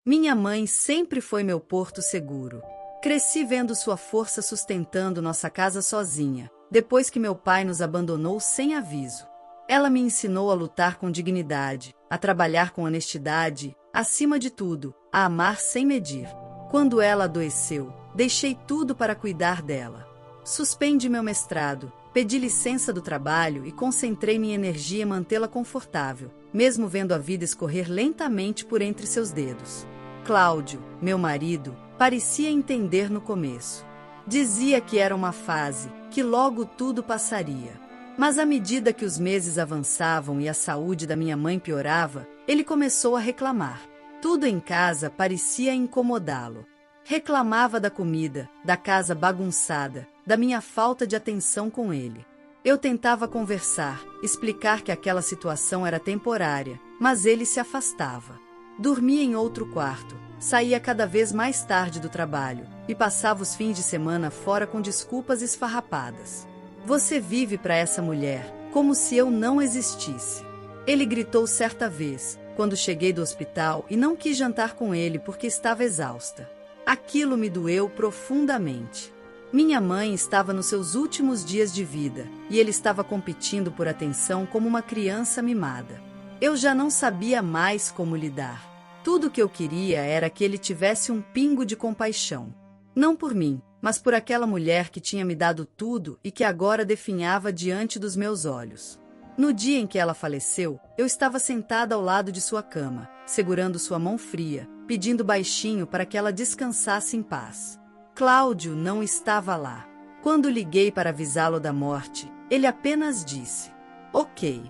Minha mãe sempre foi meu porto seguro. Cresci vendo sua força sustentando nossa casa sozinha, depois que meu pai nos abandonou sem aviso. Ela me ensinou a lutar com dignidade, a trabalhar com honestidade, acima de tudo, a amar sem medir. Quando ela adoeceu, deixei tudo para cuidar dela. Suspendi meu mestrado, pedi licença do trabalho e concentrei minha energia em mantê-la confortável, mesmo vendo a vida escorrer lentamente por entre seus dedos. Cláudio, meu marido, parecia entender no começo. Dizia que era uma fase, que logo tudo passaria. Mas à medida que os meses avançavam e a saúde da minha mãe piorava, ele começou a reclamar. Tudo em casa parecia incomodá-lo. Reclamava da comida, da casa bagunçada, da minha falta de atenção com ele. Eu tentava conversar, explicar que aquela situação era temporária, mas ele se afastava. Dormia em outro quarto, saía cada vez mais tarde do trabalho e passava os fins de semana fora com desculpas esfarrapadas. Você vive para essa mulher, como se eu não existisse. Ele gritou certa vez, quando cheguei do hospital e não quis jantar com ele porque estava exausta. Aquilo me doeu profundamente. Minha mãe estava nos seus últimos dias de vida e ele estava competindo por atenção como uma criança mimada. Eu já não sabia mais como lidar. Tudo o que eu queria era que ele tivesse um pingo de compaixão. Não por mim, mas por aquela mulher que tinha me dado tudo e que agora definhava diante dos meus olhos. No dia em que ela faleceu, eu estava sentada ao lado de sua cama, segurando sua mão fria, pedindo baixinho para que ela descansasse em paz. Cláudio não estava lá. Quando liguei para avisá-lo da morte, ele apenas disse: "Ok,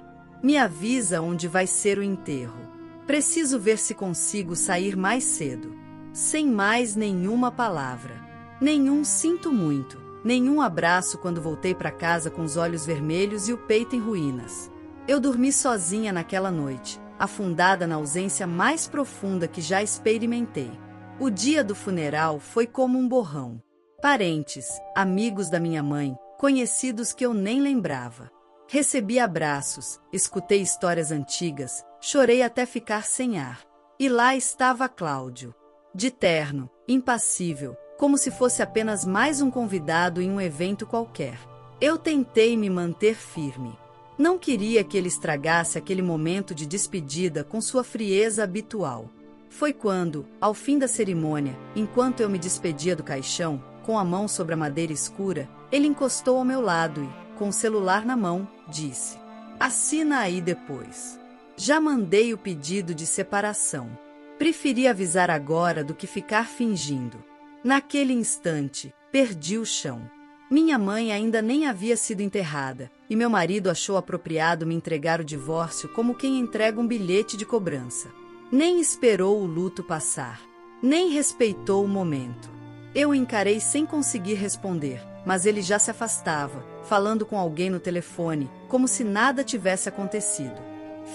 me avisa onde vai ser o enterro. Preciso ver se consigo sair mais cedo." Sem mais nenhuma palavra. Nenhum sinto muito, nenhum abraço quando voltei para casa com os olhos vermelhos e o peito em ruínas. Eu dormi sozinha naquela noite, afundada na ausência mais profunda que já experimentei. O dia do funeral foi como um borrão. Parentes, amigos da minha mãe, conhecidos que eu nem lembrava. Recebi abraços, escutei histórias antigas, chorei até ficar sem ar. E lá estava Cláudio. De terno, impassível, como se fosse apenas mais um convidado em um evento qualquer. Eu tentei me manter firme. Não queria que ele estragasse aquele momento de despedida com sua frieza habitual. Foi quando, ao fim da cerimônia, enquanto eu me despedia do caixão, com a mão sobre a madeira escura, ele encostou ao meu lado e, com o celular na mão, disse: "Assina aí depois. Já mandei o pedido de separação. Preferi avisar agora do que ficar fingindo." Naquele instante, perdi o chão. Minha mãe ainda nem havia sido enterrada, e meu marido achou apropriado me entregar o divórcio como quem entrega um bilhete de cobrança. Nem esperou o luto passar, nem respeitou o momento. Eu o encarei sem conseguir responder, mas ele já se afastava, falando com alguém no telefone, como se nada tivesse acontecido.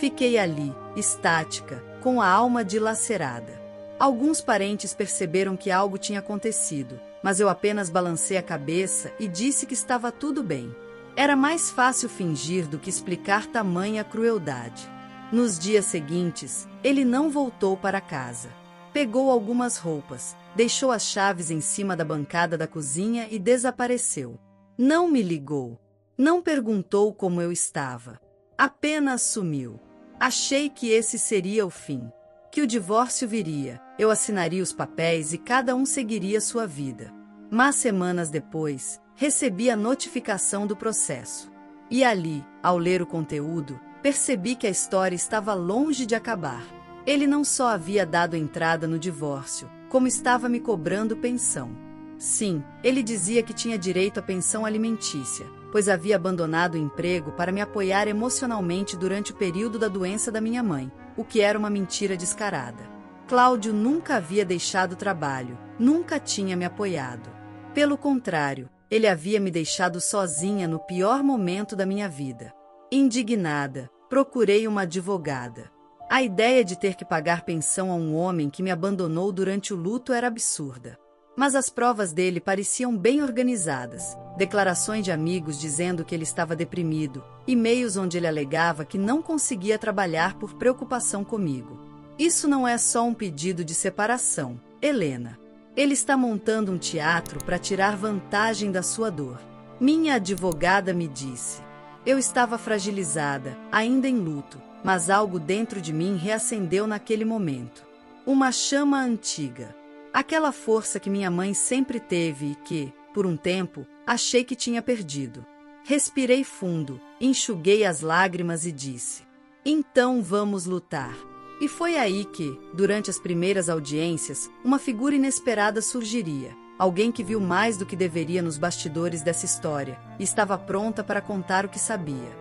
Fiquei ali, estática, com a alma dilacerada. Alguns parentes perceberam que algo tinha acontecido, mas eu apenas balancei a cabeça e disse que estava tudo bem. Era mais fácil fingir do que explicar tamanha crueldade. Nos dias seguintes, ele não voltou para casa. Pegou algumas roupas, deixou as chaves em cima da bancada da cozinha e desapareceu. Não me ligou. Não perguntou como eu estava. Apenas sumiu. Achei que esse seria o fim. Que o divórcio viria, eu assinaria os papéis e cada um seguiria sua vida. Mas semanas depois, recebi a notificação do processo. E ali, ao ler o conteúdo, percebi que a história estava longe de acabar. Ele não só havia dado entrada no divórcio, como estava me cobrando pensão. Sim, ele dizia que tinha direito à pensão alimentícia, pois havia abandonado o emprego para me apoiar emocionalmente durante o período da doença da minha mãe, o que era uma mentira descarada. Cláudio nunca havia deixado o trabalho, nunca tinha me apoiado. Pelo contrário, ele havia me deixado sozinha no pior momento da minha vida. Indignada, procurei uma advogada. A ideia de ter que pagar pensão a um homem que me abandonou durante o luto era absurda. Mas as provas dele pareciam bem organizadas, declarações de amigos dizendo que ele estava deprimido, e-mails onde ele alegava que não conseguia trabalhar por preocupação comigo. Isso não é só um pedido de separação, Helena. Ele está montando um teatro para tirar vantagem da sua dor. Minha advogada me disse. Eu estava fragilizada, ainda em luto, mas algo dentro de mim reacendeu naquele momento. Uma chama antiga. Aquela força que minha mãe sempre teve e que, por um tempo, achei que tinha perdido. Respirei fundo, enxuguei as lágrimas e disse: então vamos lutar. E foi aí que, durante as primeiras audiências, uma figura inesperada surgiria. Alguém que viu mais do que deveria nos bastidores dessa história e estava pronta para contar o que sabia.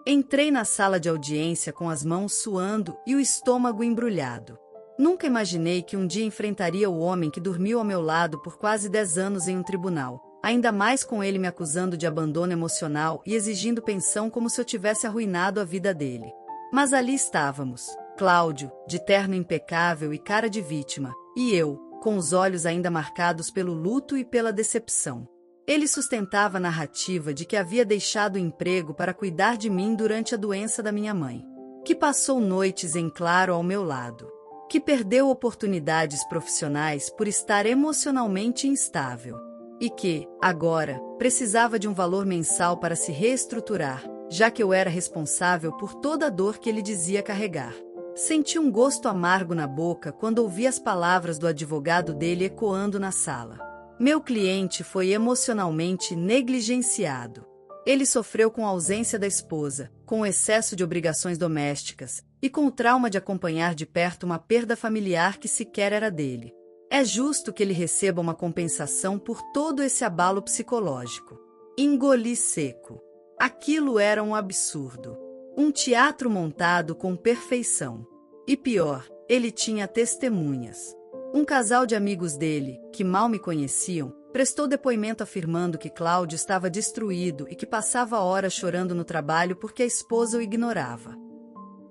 Entrei na sala de audiência com as mãos suando e o estômago embrulhado. Nunca imaginei que um dia enfrentaria o homem que dormiu ao meu lado por quase 10 anos em um tribunal, ainda mais com ele me acusando de abandono emocional e exigindo pensão como se eu tivesse arruinado a vida dele. Mas ali estávamos, Cláudio, de terno impecável e cara de vítima, e eu, com os olhos ainda marcados pelo luto e pela decepção. Ele sustentava a narrativa de que havia deixado o emprego para cuidar de mim durante a doença da minha mãe, que passou noites em claro ao meu lado, que perdeu oportunidades profissionais por estar emocionalmente instável, e que, agora, precisava de um valor mensal para se reestruturar, já que eu era responsável por toda a dor que ele dizia carregar. Senti um gosto amargo na boca quando ouvi as palavras do advogado dele ecoando na sala. Meu cliente foi emocionalmente negligenciado. Ele sofreu com a ausência da esposa, com o excesso de obrigações domésticas e com o trauma de acompanhar de perto uma perda familiar que sequer era dele. É justo que ele receba uma compensação por todo esse abalo psicológico. Engoli seco. Aquilo era um absurdo. Um teatro montado com perfeição. E pior, ele tinha testemunhas. Um casal de amigos dele, que mal me conheciam, prestou depoimento afirmando que Cláudio estava destruído e que passava horas chorando no trabalho porque a esposa o ignorava.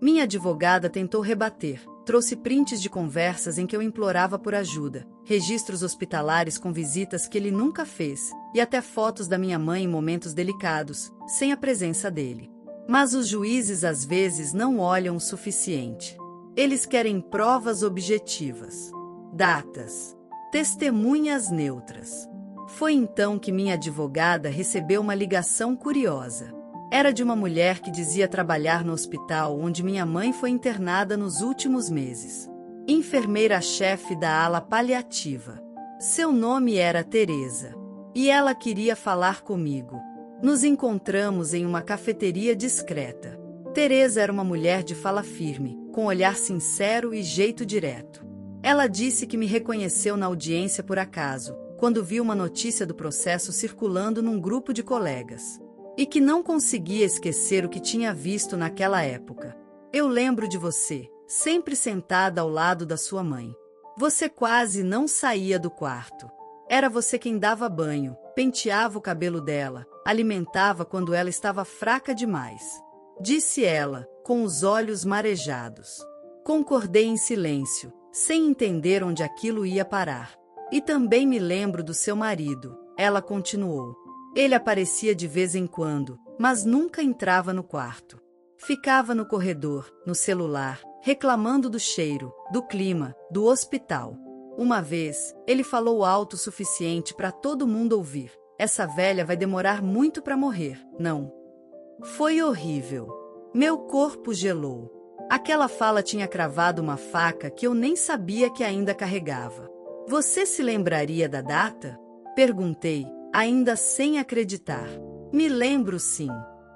Minha advogada tentou rebater, trouxe prints de conversas em que eu implorava por ajuda, registros hospitalares com visitas que ele nunca fez, e até fotos da minha mãe em momentos delicados, sem a presença dele. Mas os juízes às vezes não olham o suficiente. Eles querem provas objetivas, datas, testemunhas neutras. Foi então que minha advogada recebeu uma ligação curiosa. Era de uma mulher que dizia trabalhar no hospital onde minha mãe foi internada nos últimos meses. Enfermeira-chefe da ala paliativa. Seu nome era Teresa. E ela queria falar comigo. Nos encontramos em uma cafeteria discreta. Teresa era uma mulher de fala firme, com olhar sincero e jeito direto. Ela disse que me reconheceu na audiência por acaso, quando viu uma notícia do processo circulando num grupo de colegas. E que não conseguia esquecer o que tinha visto naquela época. Eu lembro de você, sempre sentada ao lado da sua mãe. Você quase não saía do quarto. Era você quem dava banho, penteava o cabelo dela, alimentava quando ela estava fraca demais. Disse ela, com os olhos marejados. Concordei em silêncio, sem entender onde aquilo ia parar. E também me lembro do seu marido, ela continuou. Ele aparecia de vez em quando, mas nunca entrava no quarto. Ficava no corredor, no celular, reclamando do cheiro, do clima, do hospital. Uma vez, ele falou alto o suficiente para todo mundo ouvir. Essa velha vai demorar muito para morrer, não? Foi horrível. Meu corpo gelou. Aquela fala tinha cravado uma faca que eu nem sabia que ainda carregava. Você se lembraria da data? Perguntei, ainda sem acreditar. Me lembro sim.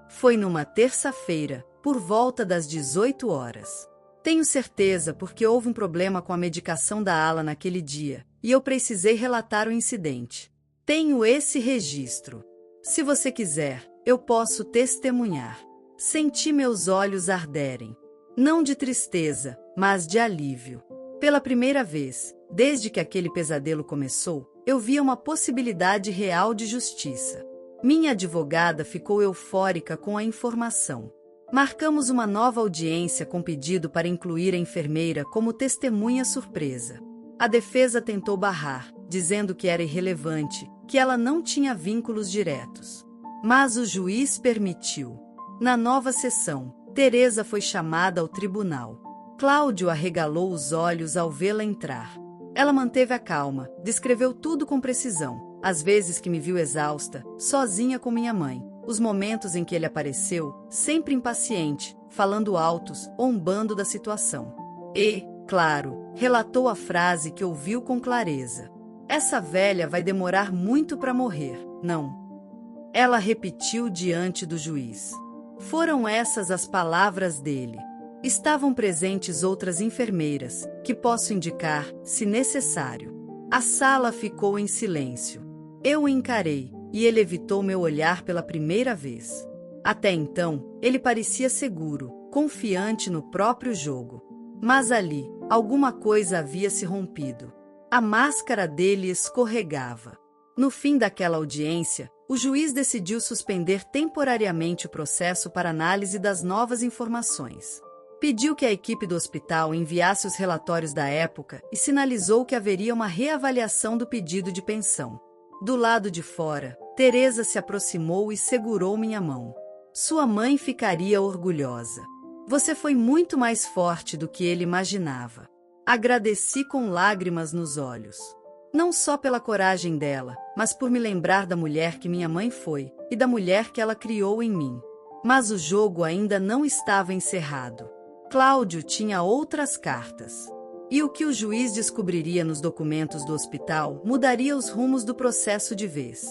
Foi numa terça-feira, por volta das 18 horas. Tenho certeza porque houve um problema com a medicação da ala naquele dia, e eu precisei relatar o incidente. Tenho esse registro. Se você quiser, eu posso testemunhar. Senti meus olhos arderem. Não de tristeza, mas de alívio. Pela primeira vez, desde que aquele pesadelo começou, eu via uma possibilidade real de justiça. Minha advogada ficou eufórica com a informação. Marcamos uma nova audiência com pedido para incluir a enfermeira como testemunha surpresa. A defesa tentou barrar, dizendo que era irrelevante, que ela não tinha vínculos diretos. Mas o juiz permitiu. Na nova sessão, Teresa foi chamada ao tribunal. Cláudio arregalou os olhos ao vê-la entrar. Ela manteve a calma, descreveu tudo com precisão. As vezes que me viu exausta, sozinha com minha mãe. Os momentos em que ele apareceu, sempre impaciente, falando altos, zombando da situação. E, claro, relatou a frase que ouviu com clareza. Essa velha vai demorar muito para morrer, não? Ela repetiu diante do juiz. Foram essas as palavras dele. Estavam presentes outras enfermeiras, que posso indicar, se necessário. A sala ficou em silêncio. Eu o encarei, e ele evitou meu olhar pela primeira vez. Até então, ele parecia seguro, confiante no próprio jogo. Mas ali, alguma coisa havia se rompido. A máscara dele escorregava. No fim daquela audiência, o juiz decidiu suspender temporariamente o processo para análise das novas informações. Pediu que a equipe do hospital enviasse os relatórios da época e sinalizou que haveria uma reavaliação do pedido de pensão. Do lado de fora, Teresa se aproximou e segurou minha mão. Sua mãe ficaria orgulhosa. Você foi muito mais forte do que ele imaginava. Agradeci com lágrimas nos olhos. Não só pela coragem dela, mas por me lembrar da mulher que minha mãe foi e da mulher que ela criou em mim. Mas o jogo ainda não estava encerrado. Cláudio tinha outras cartas. E o que o juiz descobriria nos documentos do hospital mudaria os rumos do processo de vez.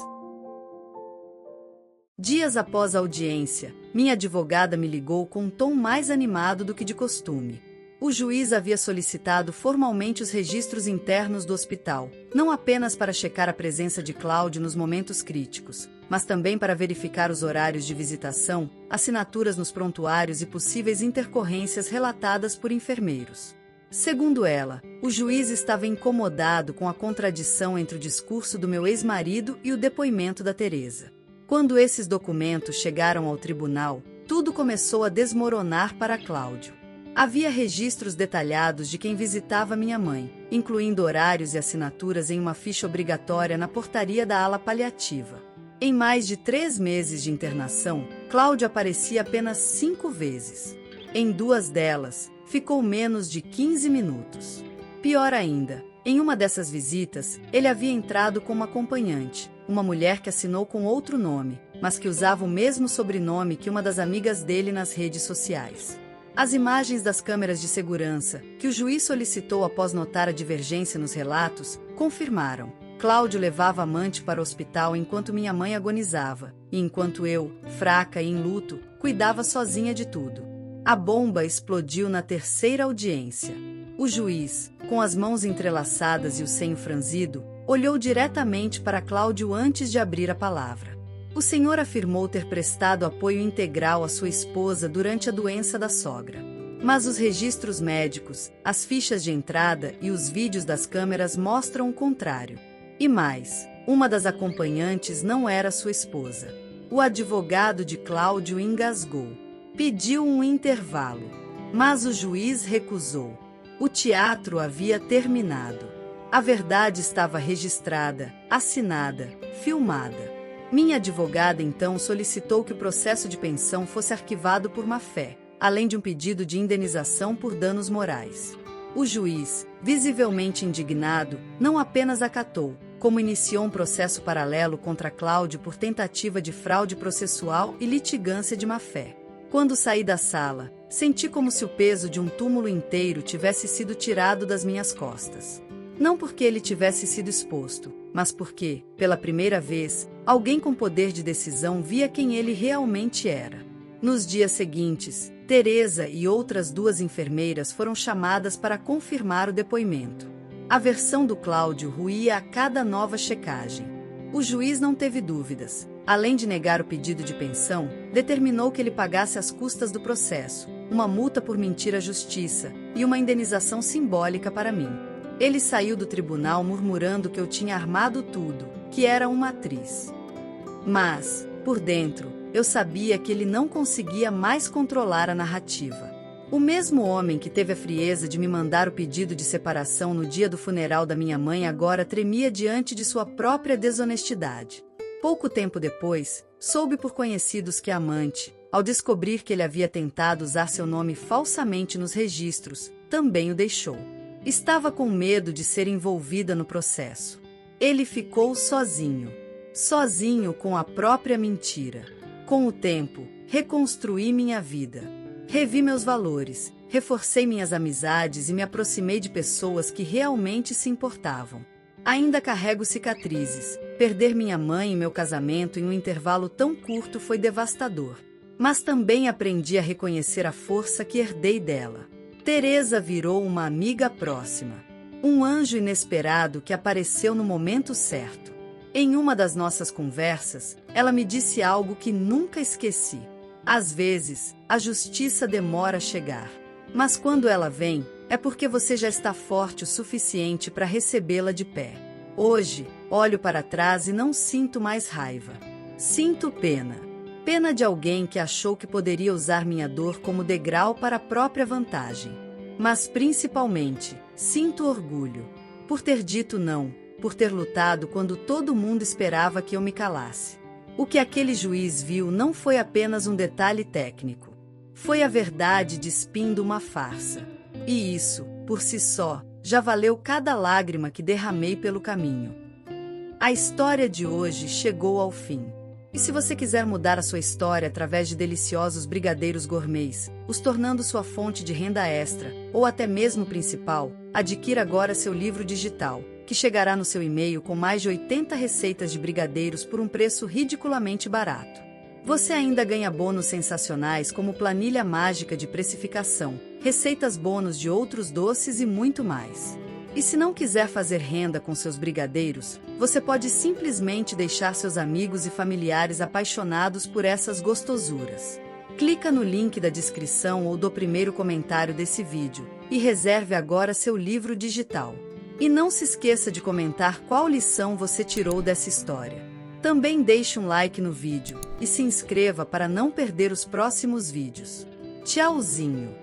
Dias após a audiência, minha advogada me ligou com um tom mais animado do que de costume. O juiz havia solicitado formalmente os registros internos do hospital, não apenas para checar a presença de Cláudio nos momentos críticos, mas também para verificar os horários de visitação, assinaturas nos prontuários e possíveis intercorrências relatadas por enfermeiros. Segundo ela, o juiz estava incomodado com a contradição entre o discurso do meu ex-marido e o depoimento da Teresa. Quando esses documentos chegaram ao tribunal, tudo começou a desmoronar para Cláudio. Havia registros detalhados de quem visitava minha mãe, incluindo horários e assinaturas em uma ficha obrigatória na portaria da ala paliativa. Em mais de 3 meses de internação, Cláudio aparecia apenas 5 vezes. Em 2 delas, ficou menos de 15 minutos. Pior ainda, em uma dessas visitas, ele havia entrado com uma acompanhante, uma mulher que assinou com outro nome, mas que usava o mesmo sobrenome que uma das amigas dele nas redes sociais. As imagens das câmeras de segurança, que o juiz solicitou após notar a divergência nos relatos, confirmaram. Cláudio levava a amante para o hospital enquanto minha mãe agonizava, e enquanto eu, fraca e em luto, cuidava sozinha de tudo. A bomba explodiu na 3ª audiência. O juiz, com as mãos entrelaçadas e o senho franzido, olhou diretamente para Cláudio antes de abrir a palavra. O senhor afirmou ter prestado apoio integral à sua esposa durante a doença da sogra. Mas os registros médicos, as fichas de entrada e os vídeos das câmeras mostram o contrário. E mais, uma das acompanhantes não era sua esposa. O advogado de Cláudio engasgou. Pediu um intervalo, mas o juiz recusou. O teatro havia terminado. A verdade estava registrada, assinada, filmada. Minha advogada então solicitou que o processo de pensão fosse arquivado por má-fé, além de um pedido de indenização por danos morais. O juiz, visivelmente indignado, não apenas acatou, como iniciou um processo paralelo contra Cláudio por tentativa de fraude processual e litigância de má-fé. Quando saí da sala, senti como se o peso de um túmulo inteiro tivesse sido tirado das minhas costas. Não porque ele tivesse sido exposto, mas porque, pela primeira vez, alguém com poder de decisão via quem ele realmente era. Nos dias seguintes, Teresa e outras 2 enfermeiras foram chamadas para confirmar o depoimento. A versão do Cláudio ruía a cada nova checagem. O juiz não teve dúvidas. Além de negar o pedido de pensão, determinou que ele pagasse as custas do processo, uma multa por mentir à justiça e uma indenização simbólica para mim. Ele saiu do tribunal murmurando que eu tinha armado tudo, que era uma atriz. Mas, por dentro, eu sabia que ele não conseguia mais controlar a narrativa. O mesmo homem que teve a frieza de me mandar o pedido de separação no dia do funeral da minha mãe agora tremia diante de sua própria desonestidade. Pouco tempo depois, soube por conhecidos que a amante, ao descobrir que ele havia tentado usar seu nome falsamente nos registros, também o deixou. Estava com medo de ser envolvida no processo. Ele ficou sozinho. Sozinho com a própria mentira. Com o tempo, reconstruí minha vida. Revi meus valores, reforcei minhas amizades e me aproximei de pessoas que realmente se importavam. Ainda carrego cicatrizes. Perder minha mãe e meu casamento em um intervalo tão curto foi devastador. Mas também aprendi a reconhecer a força que herdei dela. Teresa virou uma amiga próxima. Um anjo inesperado que apareceu no momento certo. Em uma das nossas conversas, ela me disse algo que nunca esqueci. Às vezes, a justiça demora a chegar. Mas quando ela vem, é porque você já está forte o suficiente para recebê-la de pé. Hoje, olho para trás e não sinto mais raiva. Sinto pena. Pena de alguém que achou que poderia usar minha dor como degrau para a própria vantagem. Mas principalmente, sinto orgulho. Por ter dito não, por ter lutado quando todo mundo esperava que eu me calasse. O que aquele juiz viu não foi apenas um detalhe técnico. Foi a verdade despindo uma farsa. E isso, por si só, já valeu cada lágrima que derramei pelo caminho. A história de hoje chegou ao fim. E se você quiser mudar a sua história através de deliciosos brigadeiros gourmets, os tornando sua fonte de renda extra, ou até mesmo principal, adquira agora seu livro digital, que chegará no seu e-mail com mais de 80 receitas de brigadeiros por um preço ridiculamente barato. Você ainda ganha bônus sensacionais como planilha mágica de precificação, receitas bônus de outros doces e muito mais. E se não quiser fazer renda com seus brigadeiros, você pode simplesmente deixar seus amigos e familiares apaixonados por essas gostosuras. Clica no link da descrição ou do primeiro comentário desse vídeo e reserve agora seu livro digital. E não se esqueça de comentar qual lição você tirou dessa história. Também deixe um like no vídeo e se inscreva para não perder os próximos vídeos. Tchauzinho!